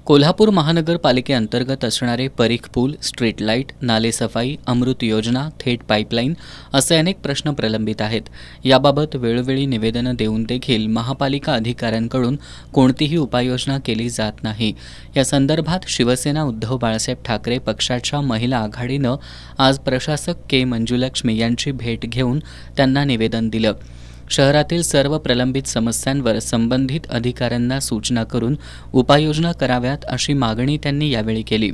कोल्हापूर महानगरपालिकेअंतर्गत असणारे परीख पूल, street light, नालेसफाई, अमृत योजना, थेट पाईपलाईन असे अनेक प्रश्न प्रलंबित आहेत. याबाबत वेळोवेळी निवेदनं देऊन देखील महापालिका अधिकाऱ्यांकडून कोणतीही उपाययोजना केली जात नाही. या संदर्भात शिवसेना उद्धव बाळासाहेब ठाकरे पक्षाच्या महिला आघाडीनं आज प्रशासक के. मंजुलक्ष्मी यांची भेट घेऊन त्यांना निवेदन दिलं. शहरातील सर्व प्रलंबित समस्यांवर संबंधित अधिकाऱ्यांना सूचना करून उपाययोजना कराव्यात अशी मागणी त्यांनी यावेळी केली.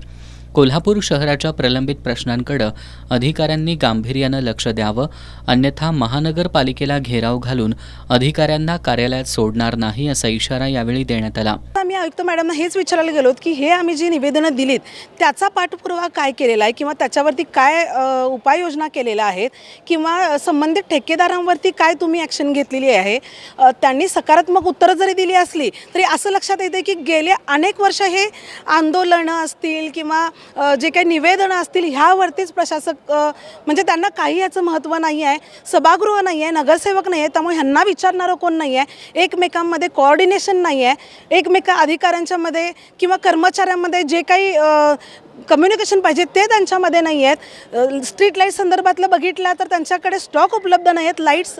कोल्हापूर शहराच्या प्रलंबित प्रश्नांकडे अधिकाऱ्यांनी गांभीर्यानं लक्ष द्यावं, अन्यथा महानगरपालिकेला घेराव घालून अधिकाऱ्यांना कार्यालयात सोडणार नाही असा इशारा यावेळी देण्यात आला. आम्ही आयुक्त मॅडमना हेच विचारायला गेलो की हे आम्ही जी निवेदनं दिलीत त्याचा पाठपुरावा काय केलेला आहे किंवा त्याच्यावरती काय उपाययोजना केलेल्या आहेत किंवा संबंधित ठेकेदारांवरती काय तुम्ही ॲक्शन घेतलेली आहे. त्यांनी सकारात्मक उत्तरं जरी दिली असली तरी असं लक्षात येते की गेले अनेक वर्ष हे आंदोलनं असतील किंवा जे काही निवेदनं असतील ह्यावरतीच प्रशासक म्हणजे त्यांना काही याचं महत्त्व नाही आहे. सभागृह नाही आहे, नगरसेवक नाही आहे, त्यामुळे ह्यांना विचारणारं कोण नाही आहे. एकमेकांमध्ये कोऑर्डिनेशन नाही आहे. अधिकाऱ्यांच्यामध्ये किंवा कर्मचाऱ्यांमध्ये जे काही कम्युनिकेशन पाहिजे ते त्यांच्यामध्ये नाही आहेत. स्ट्रीट लाईट संदर्भातलं बघितलं तर त्यांच्याकडे स्टॉक उपलब्ध नाही आहेत, लाईट्स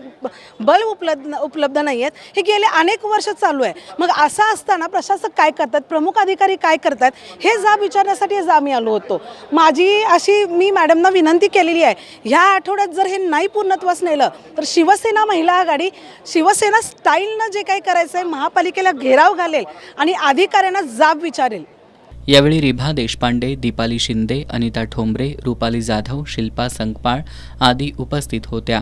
बल्ब उपलब्ध नाही आहेत. हे गेले अनेक वर्ष चालू आहे. मग असं असताना प्रशासक काय करतात, प्रमुख अधिकारी काय करतात हे जाब विचारण्यासाठी आज आम्ही आलो होतो. मी मॅडमना विनंती केलेली आहे, ह्या आठवड्यात जर हे नाही पूर्णत्वास नेलं तर शिवसेना महिला आघाडी शिवसेना स्टाईलनं जे काही करायचं आहे महापालिकेला घेराव घालेल आणि अधिकाऱ्यांना जाब विचारेल. यावेळी रिभा देशपांडे, दीपाली शिंदे, अनिता ठोंबरे, रुपाली जाधव, शिल्पा संकपाळ आदी उपस्थित होत्या.